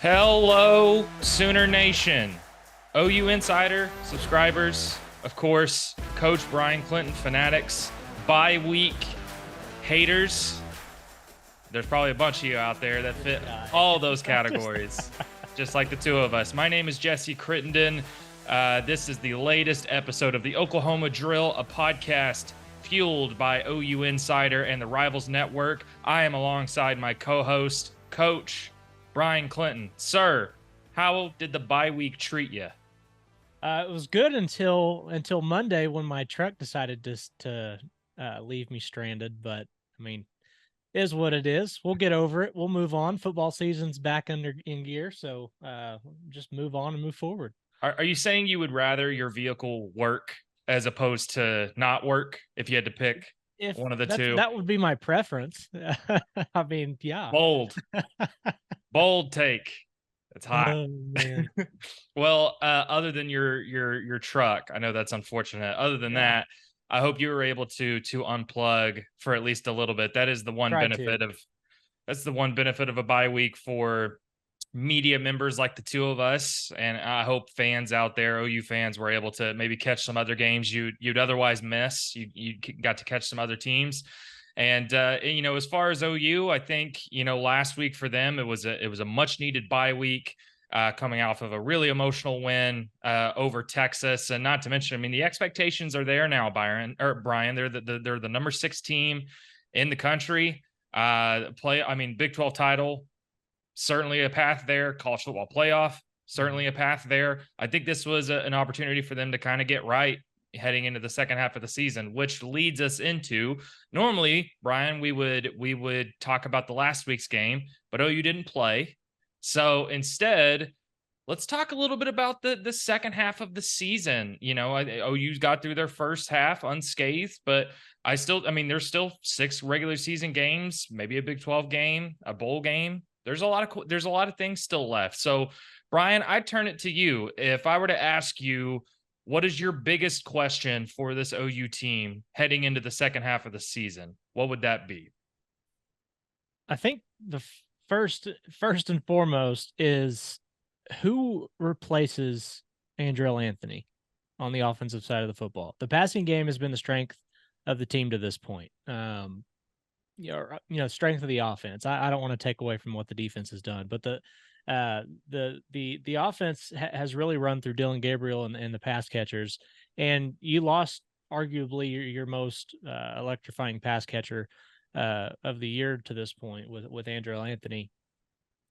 Hello, Sooner Nation. OU Insider subscribers, of course, Coach Brian Clinton fanatics, bye week haters. There's probably a bunch of you out there that fit all those categories, just like the two of us. My name is Jesse Crittenden. This is the latest episode of the Oklahoma Drill, a podcast fueled by OU Insider and the Rivals Network. I am alongside my co-host, Coach Brian Clinton. Sir, how did the bye week treat you? It was good until Monday when my truck decided to leave me stranded. But I mean, is what it is. We'll get over it. We'll move on. Football season's back in gear, so just move on and move forward. Are you saying you would rather your vehicle work as opposed to not work if you had to pick If one of the two? that would be my preference. I mean, yeah. Bold take. It's hot. Oh man. Well, other than your truck, I know that's unfortunate. Other than that, I hope you were able to unplug for at least a little bit. That is the one benefit of a bye week for media members like the two of us, and I hope fans out there, OU fans, were able to maybe catch some other games you'd otherwise miss. You got to catch some other teams. And as far as OU, I think last week for them it was a much needed bye week, coming off of a really emotional win over Texas, and not to mention, I mean, the expectations are there now. Brian, they're the number 6 team in the country. Big 12 title, certainly a path there. College football playoff, certainly a path there. I think this was an opportunity for them to kind of get right heading into the second half of the season, which leads us into, normally, Brian, we would talk about the last week's game, but OU didn't play. So instead, let's talk a little bit about the second half of the season. OU's got through their first half unscathed, but there's still 6 regular season games, maybe a Big 12 game, a bowl game. There's a lot of things still left. So, Brian, I turn it to you. If I were to ask you, what is your biggest question for this OU team heading into the second half of the season, what would that be? I think the first and foremost is who replaces Andrel Anthony on the offensive side of the football. The passing game has been the strength of the team to this point. Strength of the offense. I don't want to take away from what the defense has done, but the offense has really run through Dylan Gabriel and the pass catchers, and you lost arguably your most electrifying pass catcher of the year to this point with Andrel Anthony.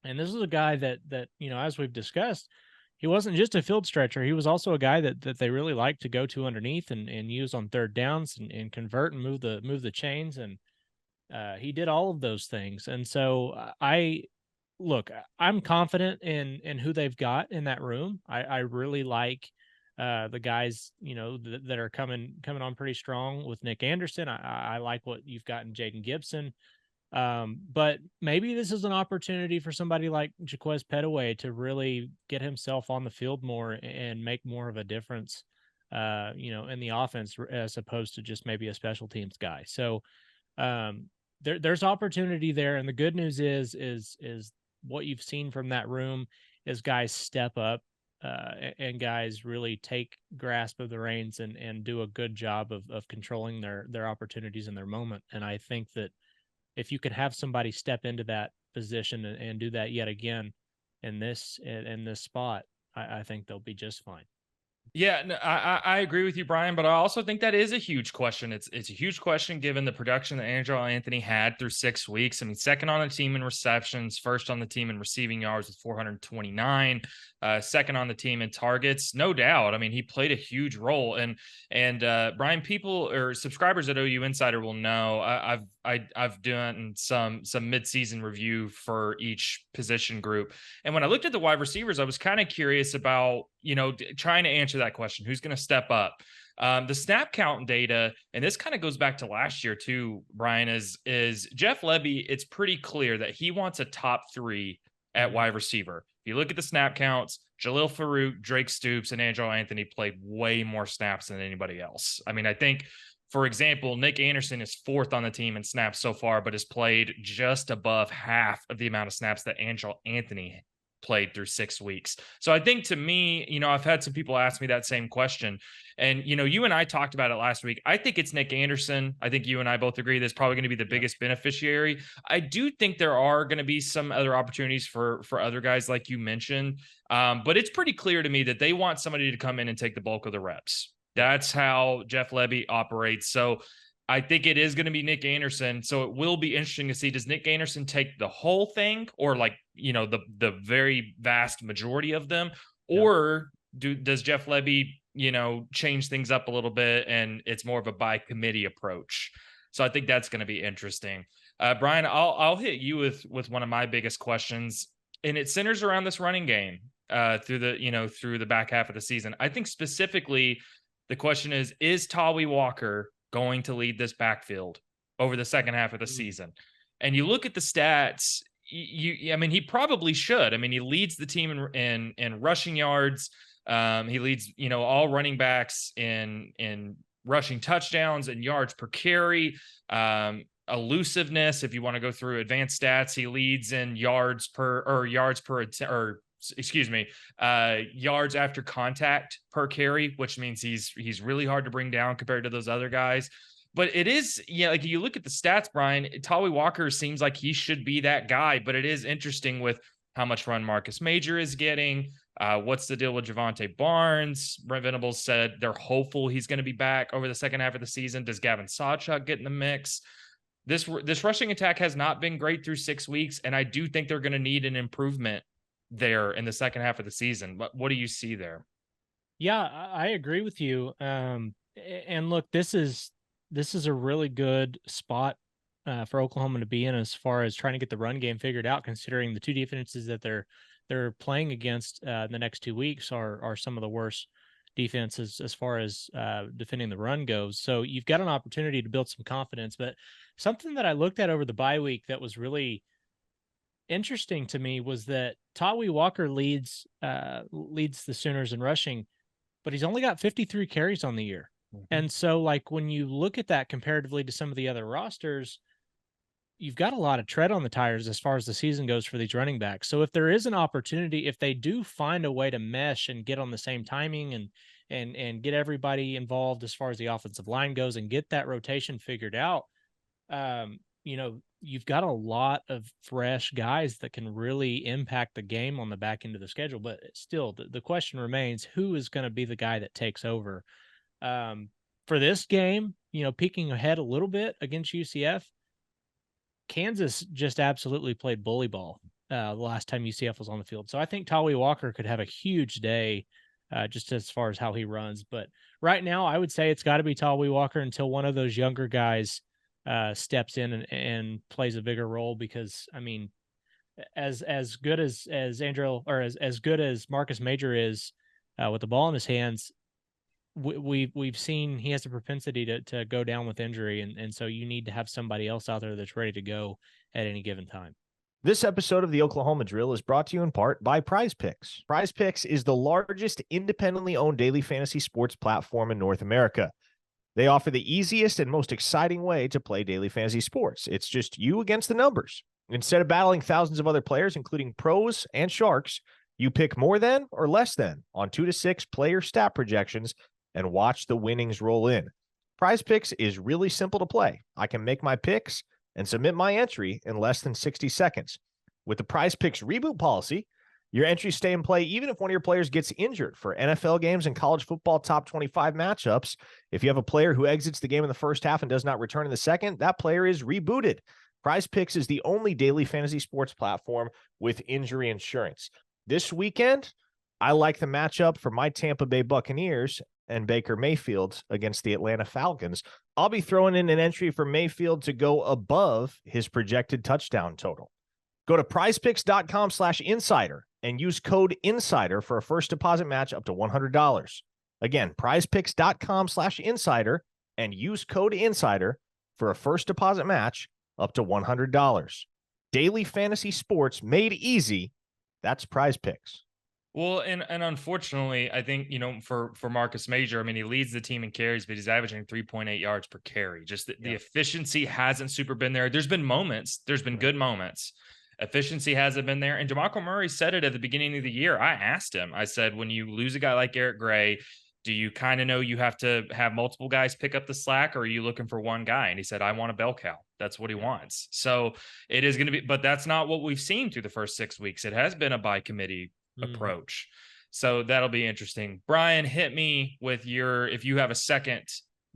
And this is a guy that as we've discussed, he wasn't just a field stretcher. He was also a guy that they really like to go to underneath and use on third downs and convert and move the chains. And he did all of those things. And so I'm confident in who they've got in that room. I really like the guys, that are coming on pretty strong with Nick Anderson. I like what you've got in Jaden Gibson. But maybe this is an opportunity for somebody like Jaquez Petaway to really get himself on the field more and make more of a difference, in the offense as opposed to just maybe a special teams guy. So there's opportunity there. And the good news is what you've seen from that room is guys step up and guys really take grasp of the reins and do a good job of controlling their opportunities in their moment. And I think that if you could have somebody step into that position and do that yet again in this spot, I think they'll be just fine. Yeah, no, I agree with you, Brian, but I also think that is a huge question. It's a huge question given the production that Andrel Anthony had through 6 weeks. I mean, second on the team in receptions, first on the team in receiving yards with 429, second on the team in targets, no doubt. I mean, he played a huge role. And Brian, people or subscribers at OU Insider will know I've done some midseason review for each position group, and when I looked at the wide receivers, I was kind of curious about trying to answer that question: who's going to step up? The snap count data, and this kind of goes back to last year too, Brian, is Jeff Lebby. It's pretty clear that he wants a top 3 at wide receiver. If you look at the snap counts, Jalil Farouk, Drake Stoops, and Andrel Anthony played way more snaps than anybody else. I mean, I think, for example, Nick Anderson is 4th on the team in snaps so far, but has played just above half of the amount of snaps that Andrel Anthony played through 6 weeks. So I think to me, I've had some people ask me that same question. And, you and I talked about it last week. I think it's Nick Anderson. I think you and I both agree that's probably going to be the biggest beneficiary. I do think there are going to be some other opportunities for other guys, like you mentioned. But it's pretty clear to me that they want somebody to come in and take the bulk of the reps. That's how Jeff Lebby operates. So I think it is going to be Nick Anderson. So it will be interesting to see, does Nick Anderson take the whole thing, or like, the very vast majority of them, or does Jeff Lebby, change things up a little bit and it's more of a by committee approach? So I think that's going to be interesting. Brian, I'll hit you with one of my biggest questions, and it centers around this running game through the back half of the season. I think specifically the question is Tawi Walker going to lead this backfield over the second half of the season? And you look at the stats, I mean, he probably should. I mean, he leads the team in rushing yards. He leads, all running backs in rushing touchdowns and yards per carry. Elusiveness, if you want to go through advanced stats, he leads in yards after contact per carry, which means he's really hard to bring down compared to those other guys. But it is, like you look at the stats, Brian, Tawi Walker seems like he should be that guy, but it is interesting with how much run Marcus Major is getting. What's the deal with Javante Barnes? Brent Venables said they're hopeful he's going to be back over the second half of the season. Does Gavin Sawchuk get in the mix? This rushing attack has not been great through 6 weeks, and I do think they're going to need an improvement there in the second half of the season. What do you see there? Yeah, I agree with you. And look, this is a really good spot for Oklahoma to be in as far as trying to get the run game figured out, considering the two defenses that they're playing against the next 2 weeks are some of the worst defenses as far as defending the run goes. So you've got an opportunity to build some confidence. But something that I looked at over the bye week that was really interesting to me was that Tawi Walker leads the Sooners in rushing, but he's only got 53 carries on the year. And so, like, when you look at that comparatively to some of the other rosters, you've got a lot of tread on the tires as far as the season goes for these running backs. So if there is an opportunity, if they do find a way to mesh and get on the same timing and get everybody involved as far as the offensive line goes and get that rotation figured out, you've got a lot of fresh guys that can really impact the game on the back end of the schedule. But still, the question remains, who is going to be the guy that takes over? For this game, peeking ahead a little bit against UCF, Kansas just absolutely played bully ball the last time UCF was on the field. So I think Tawi Walker could have a huge day just as far as how he runs. But right now, I would say it's got to be Tawi Walker until one of those younger guys steps in and plays a bigger role, because, I mean, as good as Andrel, or as good as Marcus Major is with the ball in his hands, we've seen he has a propensity to go down with injury, and so you need to have somebody else out there that's ready to go at any given time. This episode of the Oklahoma Drill is brought to you in part by Prize Picks. Prize Picks is the largest independently owned daily fantasy sports platform in North America. They offer the easiest and most exciting way to play daily fantasy sports. It's just you against the numbers. Instead of battling thousands of other players, including pros and sharks, you pick more than or less than on 2 to 6 player stat projections and watch the winnings roll in. Prize Picks is really simple to play. I can make my picks and submit my entry in less than 60 seconds. With the Prize Picks reboot policy, your entries stay in play even if one of your players gets injured. For NFL games and college football top 25 matchups, if you have a player who exits the game in the first half and does not return in the second, that player is rebooted. Prize Picks is the only daily fantasy sports platform with injury insurance. This weekend, I like the matchup for my Tampa Bay Buccaneers and Baker Mayfield against the Atlanta Falcons. I'll be throwing in an entry for Mayfield to go above his projected touchdown total. Go to prizepicks.com/insider and use code INSIDER for a first deposit match up to $100. Again, prizepicks.com/insider and use code INSIDER for a first deposit match up to $100. Daily fantasy sports made easy. That's Prize Picks. Well, and unfortunately, I think, for Marcus Major, I mean, he leads the team in carries, but he's averaging 3.8 yards per carry. Just the efficiency hasn't super been there. There's been moments, there's been good moments. Efficiency hasn't been there. And DeMarco Murray said it at the beginning of the year. I asked him, I said, when you lose a guy like Eric Gray, do you kind of know you have to have multiple guys pick up the slack, or are you looking for one guy? And he said, I want a bell cow. That's what he wants. So it is going to be, but that's not what we've seen through the first 6 weeks. It has been a by committee approach. So that'll be interesting. Brian, hit me with if you have a second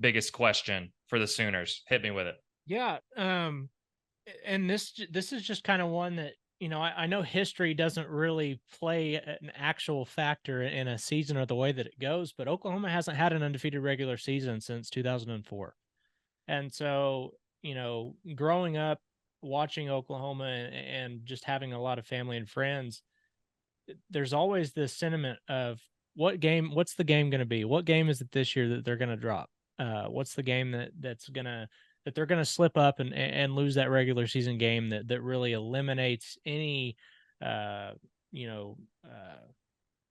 biggest question for the Sooners, hit me with it. Yeah. And this is just kind of one that, I know history doesn't really play an actual factor in a season or the way that it goes, but Oklahoma hasn't had an undefeated regular season since 2004. And so, growing up, watching Oklahoma and just having a lot of family and friends, there's always this sentiment of what's the game going to be? What game is it this year that they're going to drop? What's the game that they're going to slip up and lose that regular season game that really eliminates any,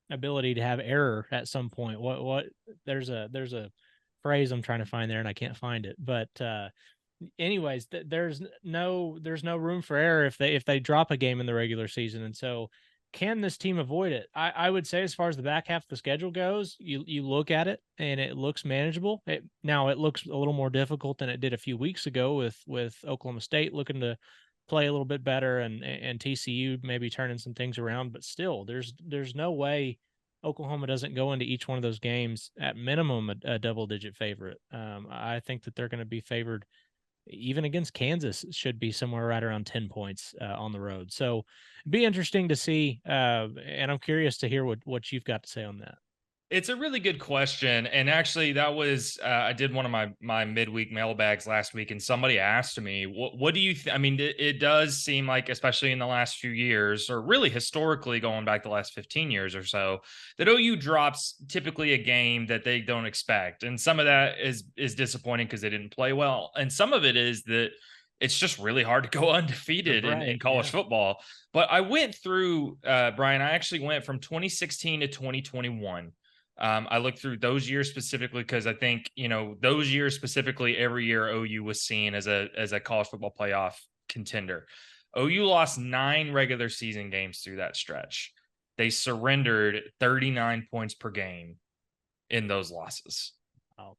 ability to have error at some point. There's a phrase I'm trying to find there and I can't find it, but, anyways, there's no room for error if they drop a game in the regular season. And so can this team avoid it? I would say, as far as the back half of the schedule goes, you look at it and it looks manageable. Now it looks a little more difficult than it did a few weeks ago with Oklahoma State looking to play a little bit better and TCU maybe turning some things around. But still, there's no way Oklahoma doesn't go into each one of those games at minimum a double-digit favorite. I think that they're going to be favored even against Kansas. Should be somewhere right around 10 points on the road. So it'd be interesting to see. And I'm curious to hear what you've got to say on that. It's a really good question. And actually that was, I did one of my midweek mailbags last week, and somebody asked me, what do you I mean, it does seem like, especially in the last few years, or really historically going back the last 15 years or so, that OU drops typically a game that they don't expect. And some of that is disappointing because they didn't play well. And some of it is that it's just really hard to go undefeated in college football. But I went through, Brian, I actually went from 2016 to 2021. I looked through those years specifically because I think, those years specifically, every year OU was seen as a college football playoff contender. OU lost 9 regular season games through that stretch. They surrendered 39 points per game in those losses. Wow.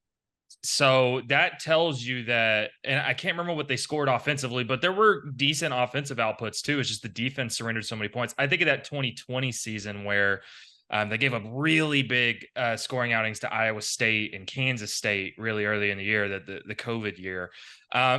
So that tells you that, and I can't remember what they scored offensively, but there were decent offensive outputs too. It's just the defense surrendered so many points. I think of that 2020 season where they gave up really big scoring outings to Iowa State and Kansas State really early in the year, the COVID year.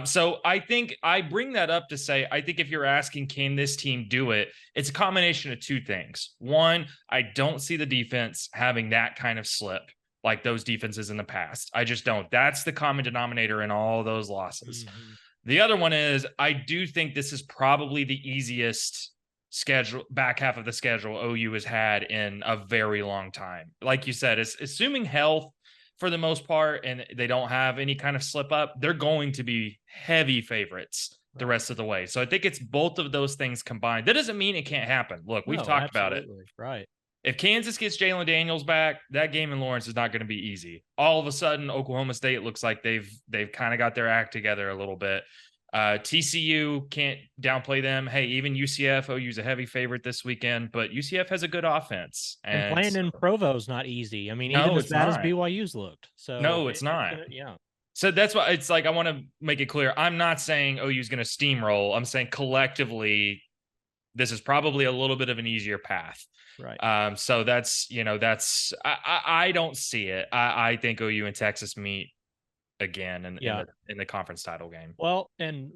So I think I bring that up to say, I think if you're asking, can this team do it? It's a combination of two things. One, I don't see the defense having that kind of slip like those defenses in the past. I just don't. That's the common denominator in all those losses. Mm-hmm. The other one is, I do think this is probably the easiest schedule, back half of the schedule OU has had in a very long time. Like you said, it's assuming health for the most part and they don't have any kind of slip up, they're going to be heavy favorites the rest of the way. So I think it's both of those things combined. That doesn't mean it can't happen. Look, we've talked about it. Right. If Kansas gets Jalen Daniels back, that game in Lawrence is not going to be easy. All of a sudden, Oklahoma State looks like they've kind of got their act together a little bit. TCU, can't downplay them. Hey, even UCF, OU's a heavy favorite this weekend, but UCF has a good offense. And playing in Provo is not easy. I mean, even as bad as BYU's looked. So no, it's not. So that's why it's like, I want to make it clear. I'm not saying OU's going to steamroll. I'm saying collectively, this is probably a little bit of an easier path. Right. So that's, I don't see it. I think OU and Texas meet again in the conference title game. Well, and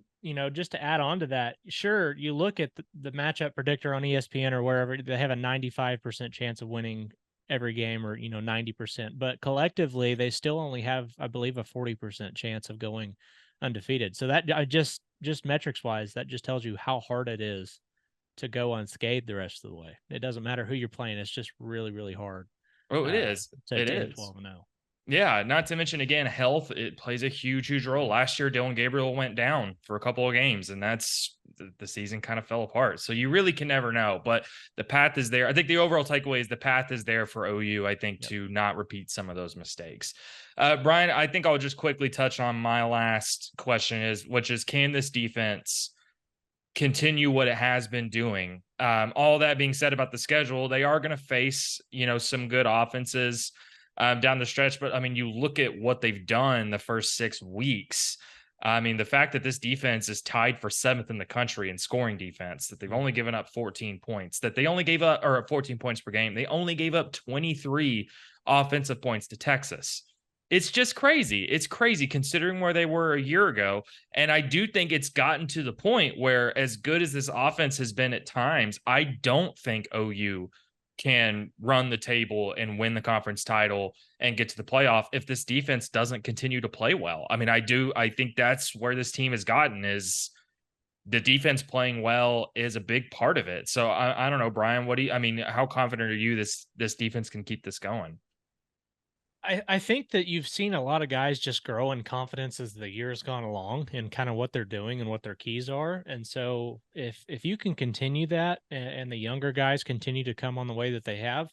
just to add on to that, sure, you look at the matchup predictor on ESPN or wherever, they have a 95% chance of winning every game, or 90%, but collectively they still only have, I believe, a 40% chance of going undefeated. So that just metrics wise, that just tells you how hard it is to go unscathed the rest of the way. It doesn't matter who you're playing. It's just really, really hard. Oh, it is. It is 12-0. Yeah, not to mention, again, health, it plays a huge role. Last year, Dylan Gabriel went down for a couple of games, and that's the season kind of fell apart. So you really can never know, but the path is there. I think the overall takeaway is the path is there for OU, I think, to not repeat some of those mistakes. Brian, I think I'll just quickly touch on my last question which is, can this defense continue what it has been doing. All that being said about the schedule, they are going to face, some good offenses down the stretch. But I mean, you look at what they've done the first 6 weeks. I mean, the fact that this defense is tied for 7th in the country in scoring defense, that they've only given up 14 points, that they only gave up, or 14 points per game. They only gave up 23 offensive points to Texas. It's just crazy. It's crazy considering where they were a year ago. And I do think it's gotten to the point where, as good as this offense has been at times, I don't think OU can run the table and win the conference title and get to the playoff if this defense doesn't continue to play well. I mean, I think that's where this team has gotten, is the defense playing well is a big part of it. So I don't know, Brian, how confident are you this defense can keep this going? I think that you've seen a lot of guys just grow in confidence as the year's gone along and kind of what they're doing and what their keys are. And so if you can continue that, and the younger guys continue to come on the way that they have,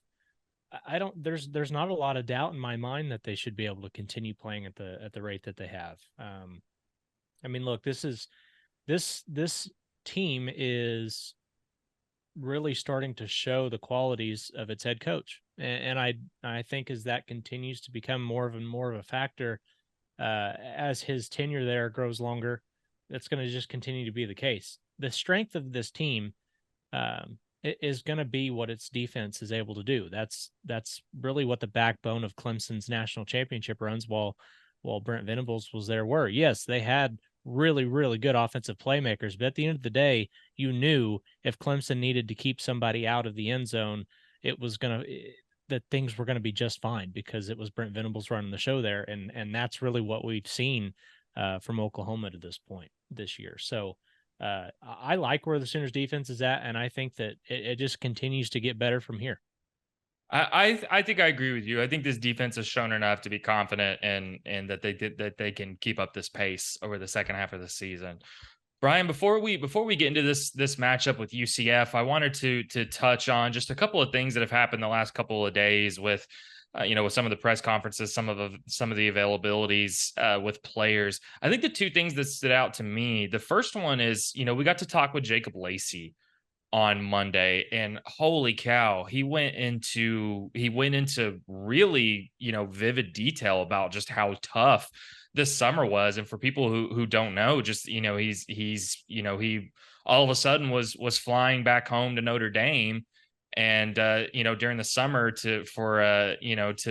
I don't there's not a lot of doubt in my mind that they should be able to continue playing at the rate that they have. I mean, look, this team is really starting to show the qualities of its head coach. And I think as that continues to become more of a factor, as his tenure there grows longer, that's going to just continue to be the case. The strength of this team is going to be what its defense is able to do. That's really what the backbone of Clemson's national championship runs while Brent Venables was there were. Yes, they had really, really good offensive playmakers, but at the end of the day, you knew if Clemson needed to keep somebody out of the end zone, that things were going to be just fine because it was Brent Venables running the show there. And that's really what we've seen from Oklahoma to this point this year. So I like where the Sooners defense is at, and I think that it just continues to get better from here. I think I agree with you. I think this defense has shown enough to be confident and that they can keep up this pace over the second half of the season. Brian, before we get into this matchup with UCF, I wanted to touch on just a couple of things that have happened the last couple of days with with some of the press conferences, some of the availabilities with players. I think the two things that stood out to me, the first one is, we got to talk with Jacob Lacey on Monday, and holy cow, he went into really, vivid detail about just how tough this summer was. And for people who don't know, just, he all of a sudden was flying back home to Notre Dame, and during the summer to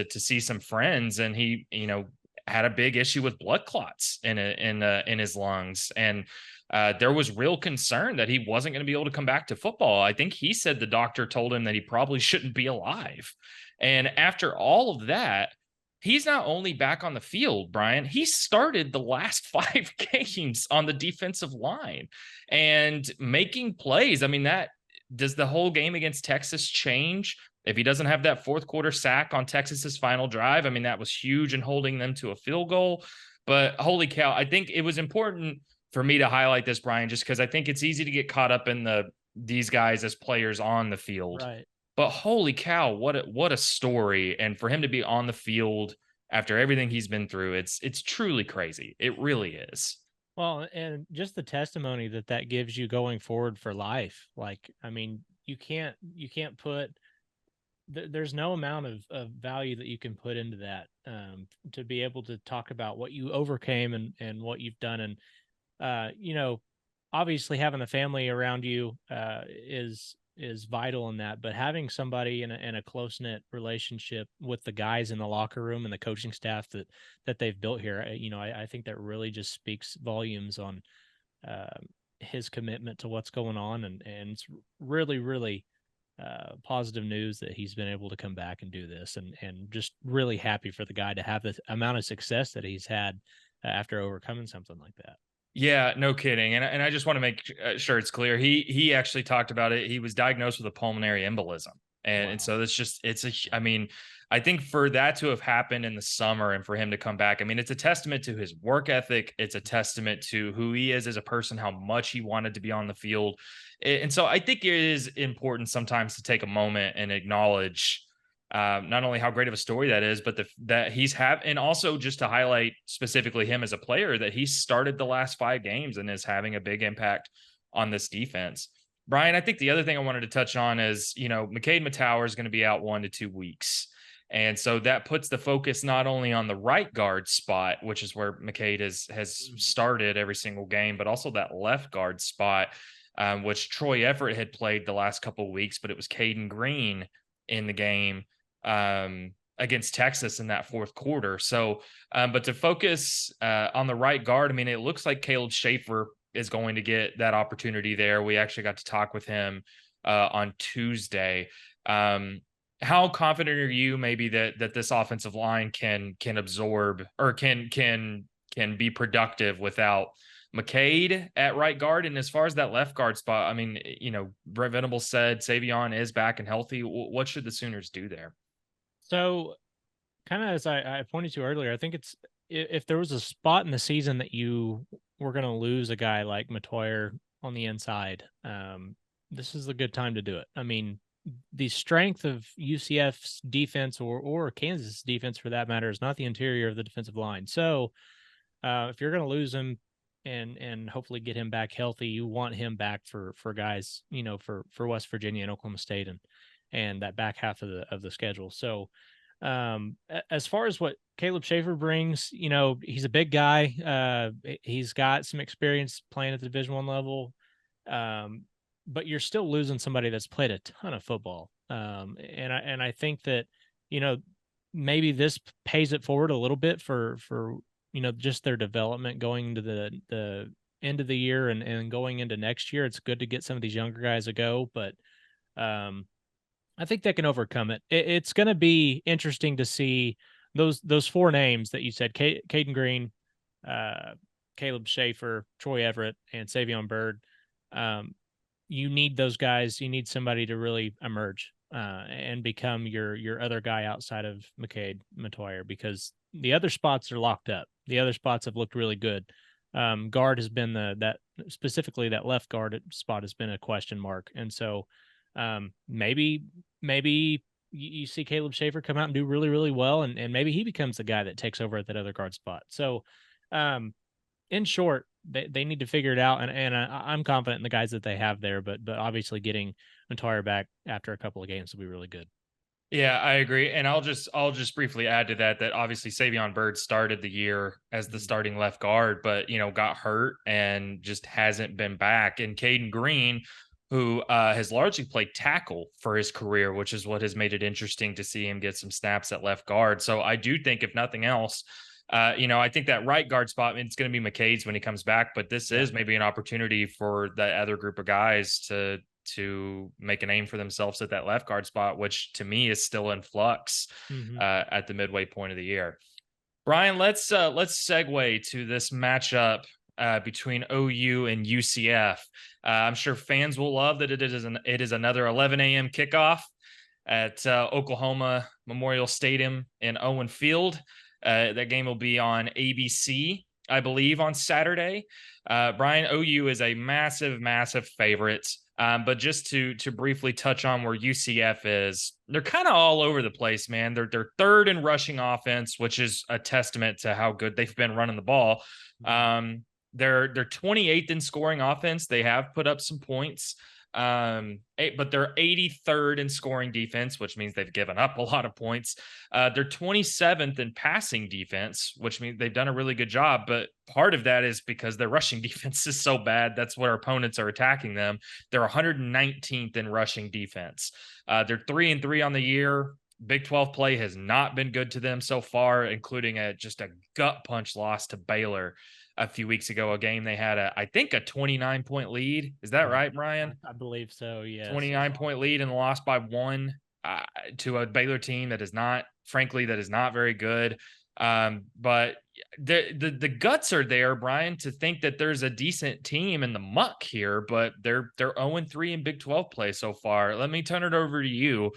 see some friends, and he had a big issue with blood clots in his lungs, and there was real concern that he wasn't going to be able to come back to football. I think he said the doctor told him that he probably shouldn't be alive. And after all of that, he's not only back on the field, Brian, he started the last 5 games on the defensive line and making plays. I mean, that does the whole game against Texas change if he doesn't have that fourth quarter sack on Texas's final drive? I mean, that was huge in holding them to a field goal. But holy cow, I think it was important for me to highlight this, Brian, just because I think it's easy to get caught up in these guys as players on the field. Right. But holy cow, what a story. And for him to be on the field after everything he's been through, it's truly crazy. It really is. Well, and just the testimony that gives you going forward for life. Like, I mean, you can't put, there's no amount of value that you can put into that to be able to talk about what you overcame and what you've done. And, obviously having a family around you is vital in that, but having somebody in a close-knit relationship with the guys in the locker room and the coaching staff that they've built here, I think that really just speaks volumes on his commitment to what's going on. And it's really, really positive news that he's been able to come back and do this, and just really happy for the guy to have the amount of success that he's had after overcoming something like that. Yeah, no kidding. And I just want to make sure it's clear. He actually talked about it. He was diagnosed with a pulmonary embolism. And so I think for that to have happened in the summer and for him to come back, I mean, it's a testament to his work ethic. It's a testament to who he is as a person, how much he wanted to be on the field. And so I think it is important sometimes to take a moment and acknowledge not only how great of a story that is, but that and also just to highlight specifically him as a player, that he started the last 5 games and is having a big impact on this defense. Brian, I think the other thing I wanted to touch on is, McCade Matauer is going to be out 1 to 2 weeks. And so that puts the focus not only on the right guard spot, which is where McCade has started every single game, but also that left guard spot, which Troy Everett had played the last couple of weeks, but it was Caden Green in the game against Texas in that fourth quarter. So, but to focus on the right guard, I mean, it looks like Caleb Schaefer is going to get that opportunity there. We actually got to talk with him on Tuesday. How confident are you maybe that this offensive line can absorb or can be productive without McCade at right guard? And as far as that left guard spot, I mean, Brent Venables said Savion is back and healthy. What should the Sooners do there? So kind of as I pointed to earlier, I think it's, if there was a spot in the season that you were going to lose a guy like Matoyer on the inside, this is a good time to do it. I mean, the strength of UCF's defense or Kansas defense for that matter is not the interior of the defensive line. So if you're going to lose him and hopefully get him back healthy, you want him back for guys, for West Virginia and Oklahoma State and that back half of the schedule. So as far as what Caleb Schaefer brings, he's a big guy. He's got some experience playing at the Division I level. But you're still losing somebody that's played a ton of football. And I think that, maybe this pays it forward a little bit for just their development going into the end of the year and going into next year. It's good to get some of these younger guys a go, but I think they can overcome it. It's going to be interesting to see those 4 names that you said, Caden Green, Caleb Schaefer, Troy Everett, and Savion Byrd. You need those guys. You need somebody to really emerge and become your other guy outside of McCade Matoyer, because the other spots are locked up. The other spots have looked really good. Guard has been specifically that left guard spot has been a question mark. And so maybe you see Caleb Schaefer come out and do really, really well. And maybe he becomes the guy that takes over at that other guard spot. So in short, they need to figure it out, and I'm confident in the guys that they have there, but obviously getting Matoyer back after a couple of games will be really good. Yeah, I agree, and I'll just briefly add to that obviously Savion Byrd started the year as the starting left guard, but got hurt and just hasn't been back. And Caden Green, who has largely played tackle for his career, which is what has made it interesting to see him get some snaps at left guard. So I do think, if nothing else, I think that right guard spot, I mean, it's going to be McCade's when he comes back, but this is maybe an opportunity for the other group of guys to make a name for themselves at that left guard spot, which to me is still in flux at the midway point of the year. Brian, let's segue to this matchup between OU and UCF. I'm sure fans will love that it is another 11 a.m. kickoff at Oklahoma Memorial Stadium in Owen Field. That game will be on ABC, I believe, on Saturday. Brian, OU is a massive, massive favorite. But just to briefly touch on where UCF is, they're kind of all over the place, man. They're third in rushing offense, which is a testament to how good they've been running the ball. They're 28th in scoring offense. They have put up some points. But they're 83rd in scoring defense, which means they've given up a lot of points. They're 27th in passing defense, which means they've done a really good job. But part of that is because their rushing defense is so bad. That's where opponents are attacking them. They're 119th in rushing defense. They're 3-3 on the year. Big 12 play has not been good to them so far, including just a gut punch loss to Baylor a few weeks ago, a game they had a 29-point lead. Is that right, Brian? I believe so, yes. 29-point lead and lost by 1 to a Baylor team that is not very good. But the guts are there, Brian, to think that there's a decent team in the muck here, but they're 0-3 in Big 12 play so far. Let me turn it over to you.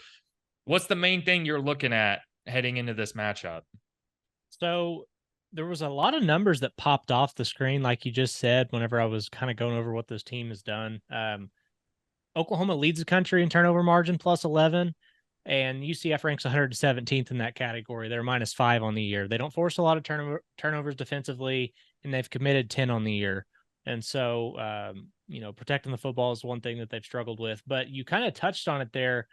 What's the main thing you're looking at heading into this matchup? So there was a lot of numbers that popped off the screen, like you just said, whenever I was kind of going over what this team has done. Oklahoma leads the country in turnover margin, plus 11, and UCF ranks 117th in that category. They're -5 on the year. They don't force a lot of turnovers defensively, and they've committed 10 on the year. And so protecting the football is one thing that they've struggled with, but you kind of touched on it there.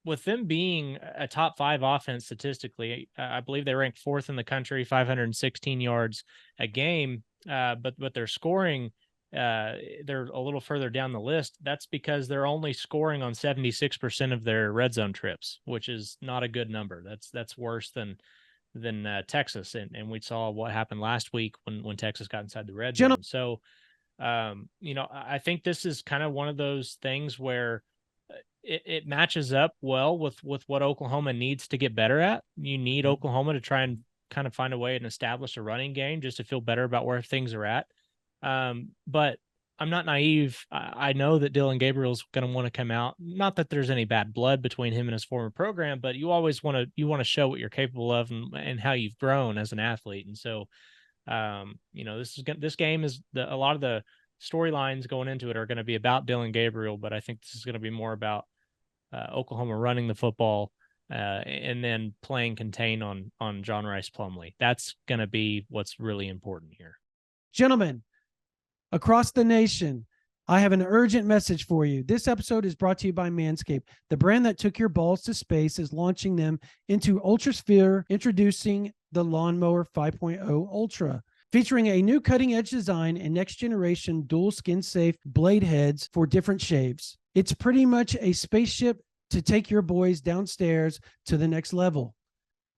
With them being a top 5 offense statistically, I believe they ranked 4th in the country, 516 yards a game. But their scoring, they're a little further down the list. That's because they're only scoring on 76% of their red zone trips, which is not a good number. That's worse than Texas. And we saw what happened last week when Texas got inside the red zone. So, I think this is kind of one of those things where it matches up well with what Oklahoma needs to get better at. You need Oklahoma to try and kind of find a way and establish a running game just to feel better about where things are at. But I'm not naive. I know that Dylan Gabriel's going to want to come out. Not that there's any bad blood between him and his former program, but you always want to show what you're capable of and how you've grown as an athlete. And so, this game is a lot of the storylines going into it are going to be about Dylan Gabriel, but I think this is going to be more about Oklahoma running the football and then playing contain on John Rice Plumlee. That's going to be what's really important here. Gentlemen, across the nation, I have an urgent message for you. This episode is brought to you by Manscaped. The brand that took your balls to space is launching them into Ultrasphere, introducing the Lawnmower 5.0 Ultra. Featuring a new cutting-edge design and next-generation dual skin-safe blade heads for different shaves. It's pretty much a spaceship to take your boys downstairs to the next level.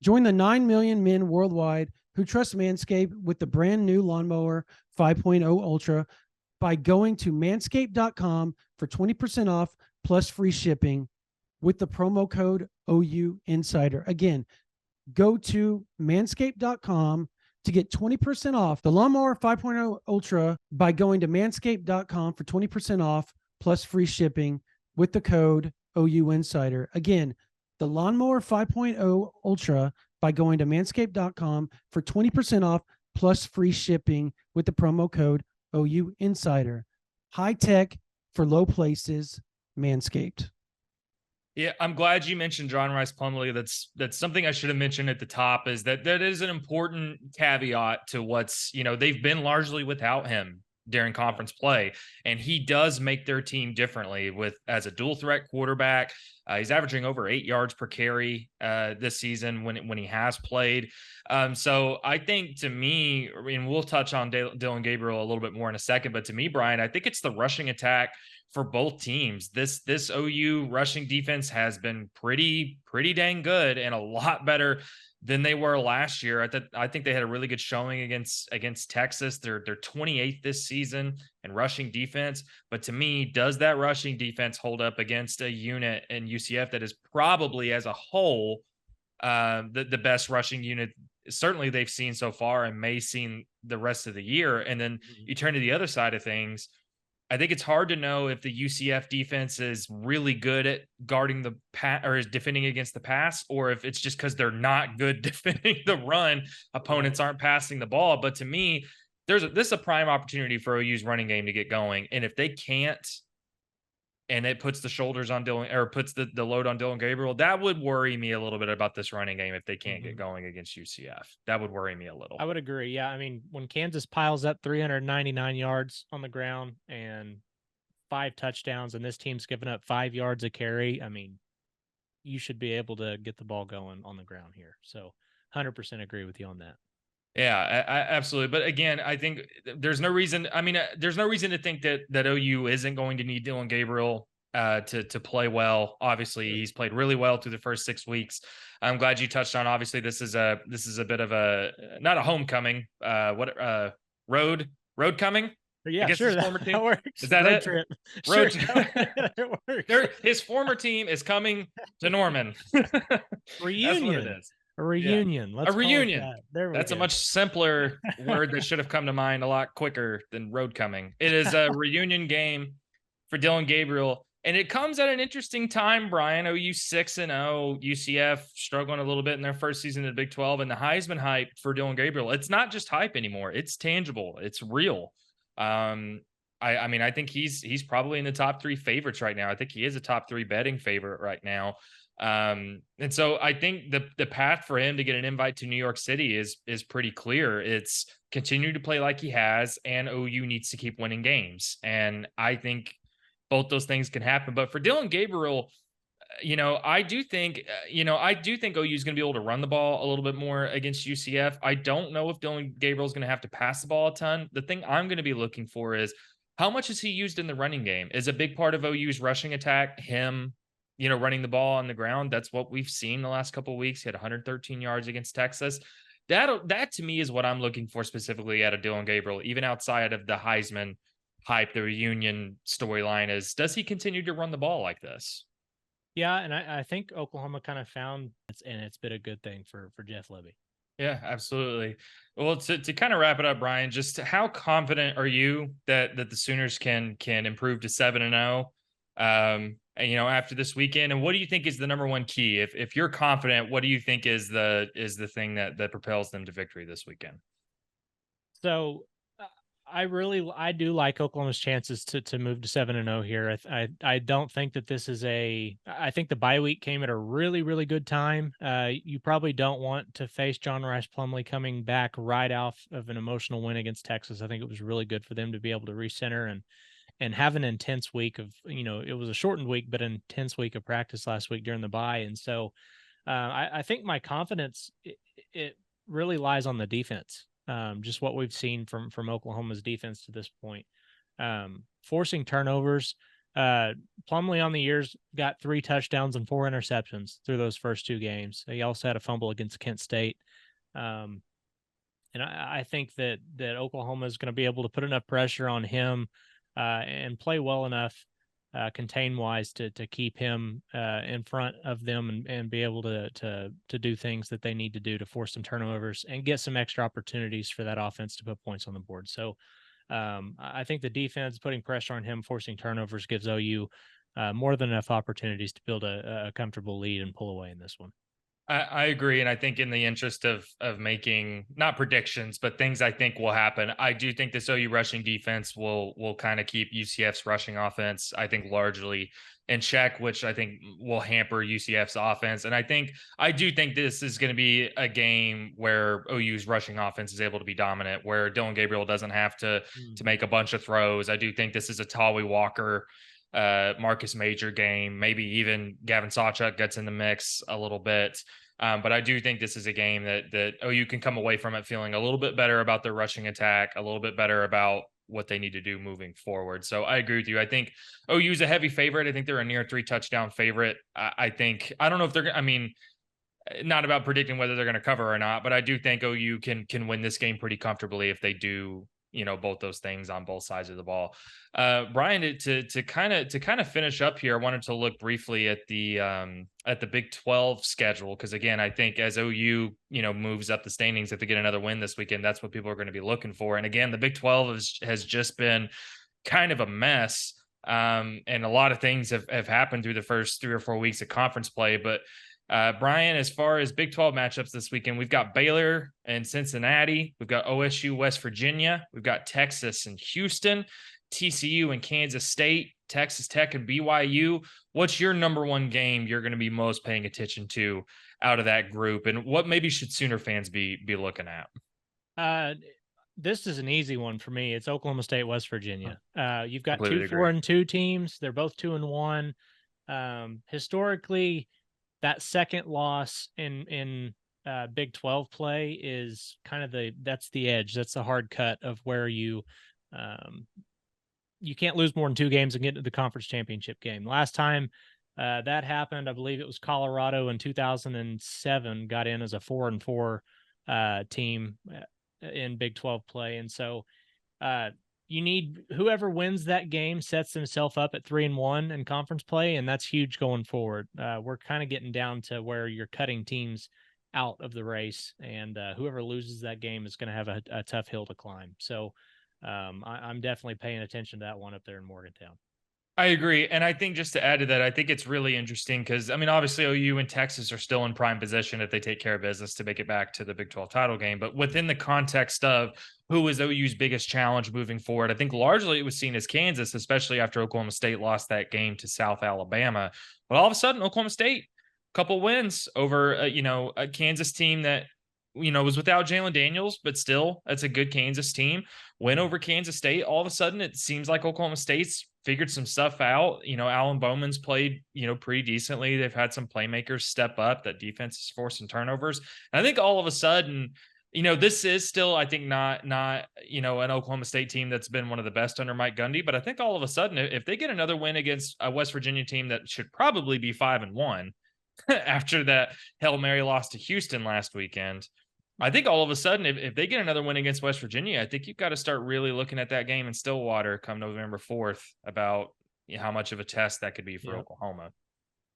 Join the 9 million men worldwide who trust Manscaped with the brand new Lawnmower 5.0 Ultra by going to manscaped.com for 20% off plus free shipping with the promo code OU Insider. Again, go to manscaped.com to get 20% off the Lawnmower 5.0 Ultra by going to manscaped.com for 20% off plus free shipping with the code OU Insider. Again, the Lawnmower 5.0 Ultra by going to manscaped.com for 20% off plus free shipping with the promo code OU Insider. High tech for low places, Manscaped. Yeah, I'm glad you mentioned John Rice Plumlee. That's something I should have mentioned at the top, is that is an important caveat to what's, they've been largely without him during conference play, and he does make their team differently as a dual threat quarterback. He's averaging over 8 yards per carry this season when he has played. So I think, to me, we'll touch on Dylan Gabriel a little bit more in a second, but to me, Brian, I think it's the rushing attack for both teams. This OU rushing defense has been pretty dang good, and a lot better than they were last year. I think they had a really good showing against Texas. They're 28th this season in rushing defense. But to me, does that rushing defense hold up against a unit in UCF that is probably, as a whole, the best rushing unit certainly they've seen so far and may see the rest of the year? And then you turn to the other side of things. I think it's hard to know if the UCF defense is really good at guarding the pass or is defending against the pass, or if it's just because they're not good defending the run. Opponents aren't passing the ball. But to me, this is a prime opportunity for OU's running game to get going. And if they can't, and it puts the shoulders on Dylan, or puts the load on Dylan Gabriel, that would worry me a little bit about this running game if they can't get going against UCF. That would worry me a little. I would agree. Yeah, when Kansas piles up 399 yards on the ground and 5 touchdowns, and this team's given up 5 yards a carry, you should be able to get the ball going on the ground here. So 100% agree with you on that. Yeah, I absolutely. But again, I think there's no reason. There's no reason to think that OU isn't going to need Dylan Gabriel to play well. Obviously, he's played really well through the first 6 weeks. I'm glad you touched on. Obviously, this is a bit of a, not a homecoming. Road coming. Yeah, I guess sure, that works. Is that road it? Trip. Road sure. It works. His former team is coming to Norman. Reunion. That's what it is. A reunion. Yeah. A reunion. That's a much simpler word that should have come to mind a lot quicker than road coming. It is a reunion game for Dylan Gabriel, and it comes at an interesting time, Brian. OU 6-0, UCF struggling a little bit in their first season in the Big 12, and the Heisman hype for Dylan Gabriel. It's not just hype anymore. It's tangible. It's real. I mean, I think he's probably in the top 3 favorites right now. I think he is a top 3 betting favorite right now. And so I think the path for him to get an invite to New York City is pretty clear. It's continue to play like he has, and OU needs to keep winning games. And I think both those things can happen. But for Dylan Gabriel, I do think, OU is going to be able to run the ball a little bit more against UCF. I don't know if Dylan Gabriel is going to have to pass the ball a ton. The thing I'm going to be looking for is how much is he used in the running game? Is a big part of OU's rushing attack him, running the ball on the ground? That's what we've seen the last couple of weeks. He had 113 yards against Texas. That to me is what I'm looking for specifically out of Dylan Gabriel, even outside of the Heisman hype, the reunion storyline is, does he continue to run the ball like this? Yeah, and I think Oklahoma kind of found and it's been a good thing for Jeff Lebby. Yeah, absolutely. Well, to kind of wrap it up, Brian, just how confident are you that the Sooners can improve to 7-0? After this weekend, and what do you think is the number one key? If you're confident, what do you think is the thing that propels them to victory this weekend? So I do like Oklahoma's chances to move to 7-0 here. I don't think that this is I think the bye week came at a really, really good time. You probably don't want to face John Rice Plumlee coming back right off of an emotional win against Texas. I think it was really good for them to be able to recenter and have an intense week of, it was a shortened week, but an intense week of practice last week during the bye. And so I think my confidence, it really lies on the defense. Just what we've seen from Oklahoma's defense to this point. Forcing turnovers. Plumlee on the years got 3 touchdowns and 4 interceptions through those first 2 games. He also had a fumble against Kent State. And I think that Oklahoma is going to be able to put enough pressure on him and play well enough contain-wise to keep him in front of them and be able to do things that they need to do to force some turnovers and get some extra opportunities for that offense to put points on the board. So I think the defense putting pressure on him, forcing turnovers, gives OU more than enough opportunities to build a comfortable lead and pull away in this one. I agree, and I think in the interest of making not predictions, but things I think will happen, I do think this OU rushing defense will kind of keep UCF's rushing offense, I think, largely in check, which I think will hamper UCF's offense. And I do think this is going to be a game where OU's rushing offense is able to be dominant, where Dylan Gabriel doesn't have to make a bunch of throws. I do think this is a Tawi Walker, Marcus Major game. Maybe even Gavin Sawchuk gets in the mix a little bit. But I do think this is a game that OU can come away from it feeling a little bit better about their rushing attack, a little bit better about what they need to do moving forward. So I agree with you. I think OU is a heavy favorite. I think they're a near 3 touchdown favorite. I don't know if they're, not about predicting whether they're going to cover or not, but I do think OU can win this game pretty comfortably if they do, both those things on both sides of the ball. Brian, to kind of finish up here, I wanted to look briefly at the Big 12 schedule, because again, I think as OU moves up the standings, if they get another win this weekend, that's what people are going to be looking for. And again, the Big 12 has just been kind of a mess, and a lot of things have happened through the first 3 or 4 weeks of conference play, but Brian, as far as Big 12 matchups this weekend, we've got Baylor and Cincinnati. We've got OSU, West Virginia. We've got Texas and Houston, TCU and Kansas State, Texas Tech and BYU. What's your number one game you're going to be most paying attention to out of that group? And what maybe should Sooner fans be looking at? This is an easy one for me. It's Oklahoma State, West Virginia. You've got Completely 2 4-2 teams. They're both 2-1. Historically, that second loss in Big 12 play is kind of that's the edge. That's the hard cut of where you can't lose more than 2 games and get to the conference championship game. Last time that happened, I believe it was Colorado in 2007 got in as a 4-4 team in Big 12 play. And so you need whoever wins that game sets themselves up at 3-1 in conference play, and that's huge going forward. We're kind of getting down to where you're cutting teams out of the race, and whoever loses that game is going to have a tough hill to climb. So I'm definitely paying attention to that one up there in Morgantown. I agree. And I think just to add to that, I think it's really interesting because, I mean, obviously OU and Texas are still in prime position if they take care of business to make it back to the Big 12 title game. But within the context of who is OU's biggest challenge moving forward, I think largely it was seen as Kansas, especially after Oklahoma State lost that game to South Alabama. But all of a sudden, Oklahoma State, a couple wins over, a Kansas team that, was without Jalen Daniels, but still, that's a good Kansas team. Win over Kansas State. All of a sudden, it seems like Oklahoma State's figured some stuff out. Alan Bowman's played, pretty decently. They've had some playmakers step up. That defense is forcing turnovers. And I think all of a sudden, this is still, I think, not an Oklahoma State team that's been one of the best under Mike Gundy. But I think all of a sudden, if they get another win against a West Virginia team that should probably be 5-1 after that Hail Mary loss to Houston last weekend, I think all of a sudden, if they get another win against West Virginia, I think you've got to start really looking at that game in Stillwater come November 4th about how much of a test that could be for Oklahoma.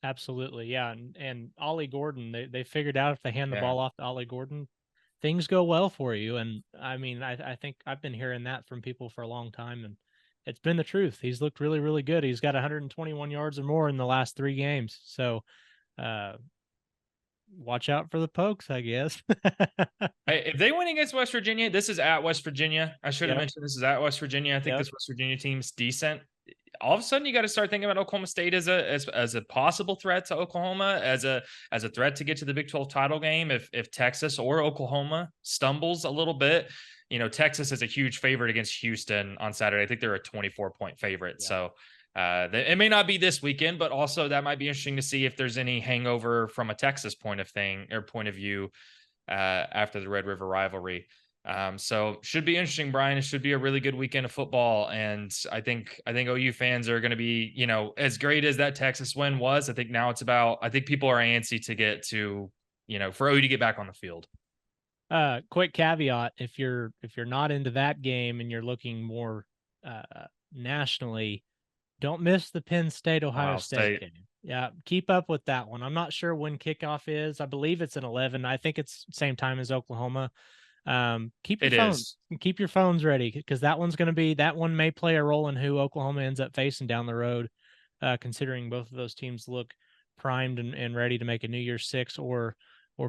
Absolutely. Yeah. And Ollie Gordon, they figured out if they hand the ball off to Ollie Gordon, things go well for you. And I mean, I think I've been hearing that from people for a long time, and it's been the truth. He's looked really, really good. He's got 121 yards or more in the last 3 games. So, watch out for the Pokes, I guess. If they win against West Virginia, this is at West Virginia. I should have mentioned this is at West Virginia. I think this West Virginia team's decent. All of a sudden, you got to start thinking about Oklahoma State as a possible threat to Oklahoma, as a threat to get to the Big 12 title game. If Texas or Oklahoma stumbles a little bit, Texas is a huge favorite against Houston on Saturday. I think they're a 24-point favorite. Yeah. So it may not be this weekend, but also that might be interesting to see if there's any hangover from a Texas point of view after the Red River rivalry. So should be interesting, Brian. It should be a really good weekend of football. And I think OU fans are going to be, as great as that Texas win was, I think now it's about, I think people are antsy to get to, for OU to get back on the field. Quick caveat. If you're not into that game and you're looking more nationally, don't miss the Penn State Ohio State game. Yeah, keep up with that one. I'm not sure when kickoff is. I believe it's at 11. I think it's same time as Oklahoma. Keep your phones ready, because that one may play a role in who Oklahoma ends up facing down the road, considering both of those teams look primed and ready to make a New Year's Six or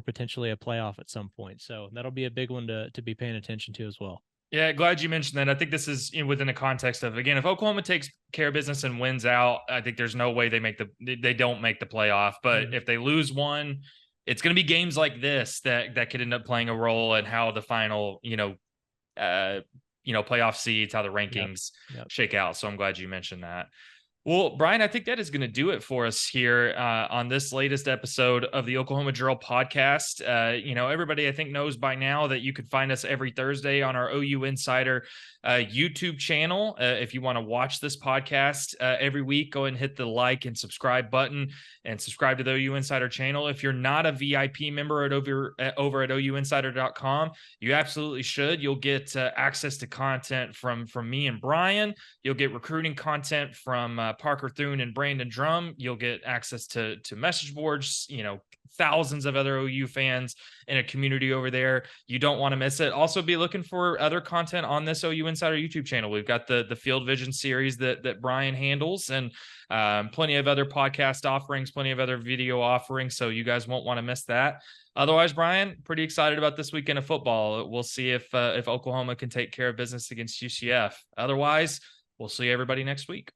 potentially a playoff at some point. So that'll be a big one to be paying attention to as well. Yeah, glad you mentioned that. I think this is within the context of, again, if Oklahoma takes care of business and wins out, I think there's no way they don't make the playoff. But if they lose one, it's going to be games like this that could end up playing a role in how the final, playoff seeds, how the rankings shake out. So I'm glad you mentioned that. Well, Brian, I think that is going to do it for us here on this latest episode of the Oklahoma Drill podcast. Everybody I think knows by now that you could find us every Thursday on our OU Insider YouTube channel. If you want to watch this podcast every week, go ahead and hit the like and subscribe button and subscribe to the OU Insider channel. If you're not a VIP member over at OUinsider.com, you absolutely should. You'll get access to content from me and Brian. You'll get recruiting content from Parker Thune and Brandon Drum. You'll get access to message boards, thousands of other OU fans in a community over there. You don't want to miss it. Also be looking for other content on this OU Insider YouTube channel. We've got the Field Vision series that Brian handles, and plenty of other podcast offerings, plenty of other video offerings. So you guys won't want to miss that. Otherwise, Brian, pretty excited about this weekend of football. We'll see if Oklahoma can take care of business against UCF. Otherwise, we'll see everybody next week.